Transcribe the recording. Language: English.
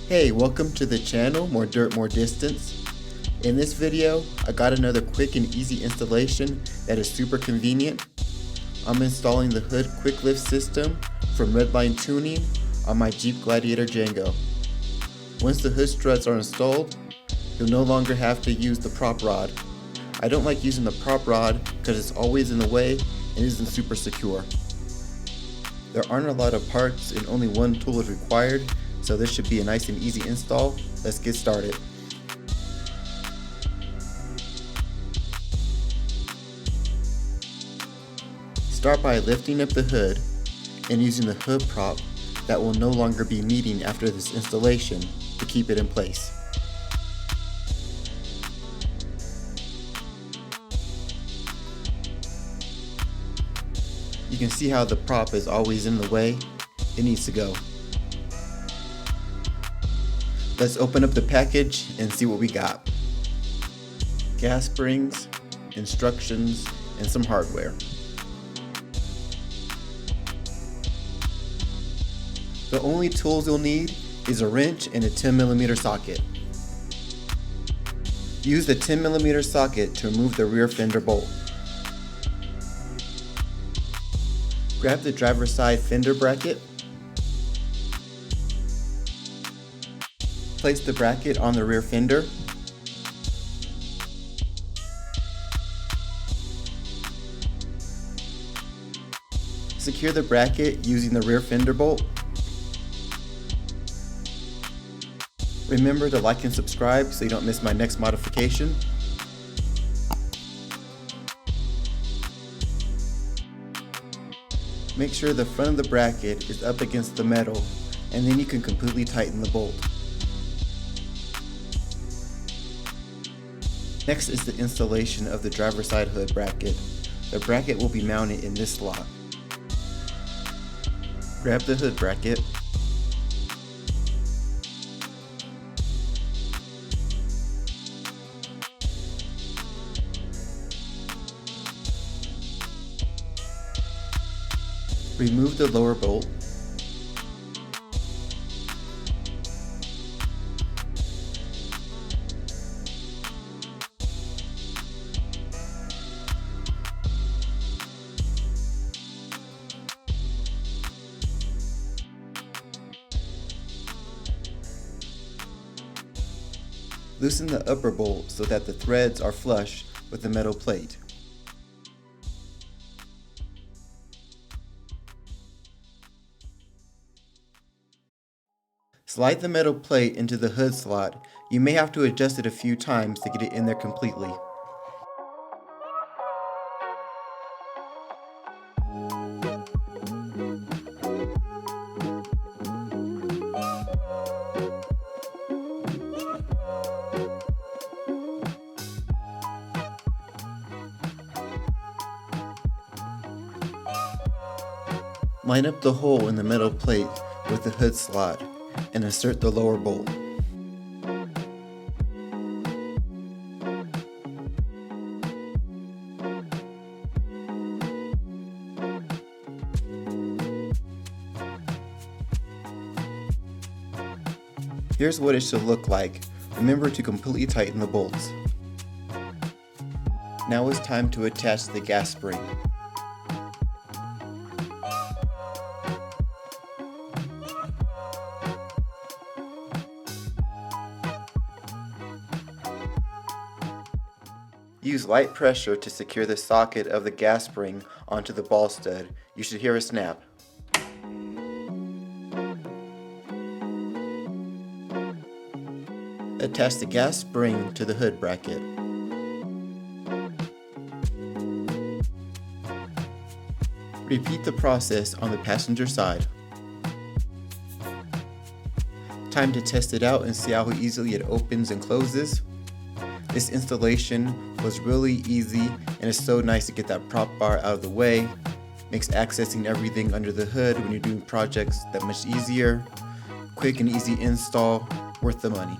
Hey, welcome to the channel, More Dirt, More Distance. In this video, I got another quick and easy installation that is super convenient. I'm installing the hood QuickLift system from Redline tuning on my Jeep Gladiator Django. Once the hood struts are installed, you'll no longer have to use the prop rod. I don't like using the prop rod because it's always in the way and isn't super secure. There aren't a lot of parts and only one tool is required, so this should be a nice and easy install. Let's get started. Start by lifting up the hood and using the hood prop that will no longer be needing after this installation to keep it in place. You can see how the prop is always in the way. It needs to go. Let's open up the package and see what we got. Gas springs, instructions, and some hardware. The only tools you'll need is a wrench and a 10mm socket. Use the 10mm socket to remove the rear fender bolt. Grab the driver's side fender bracket. Place the bracket on the rear fender. Secure the bracket using the rear fender bolt. Remember to like and subscribe so you don't miss my next modification. Make sure the front of the bracket is up against the metal, and then you can completely tighten the bolt. Next is the installation of the driver's side hood bracket. The bracket will be mounted in this slot. Grab the hood bracket. Remove the lower bolt. Loosen the upper bolt so that the threads are flush with the metal plate. Slide the metal plate into the hood slot. You may have to adjust it a few times to get it in there completely. Line up the hole in the metal plate with the hood slot and insert the lower bolt. Here's what it should look like. Remember to completely tighten the bolts. Now it's time to attach the gas spring. Use light pressure to secure the socket of the gas spring onto the ball stud. You should hear a snap. Attach the gas spring to the hood bracket. Repeat the process on the passenger side. Time to test it out and see how easily it opens and closes. This installation was really easy, and it's so nice to get that prop bar out of the way. Makes accessing everything under the hood when you're doing projects that much easier. Quick and easy install, worth the money.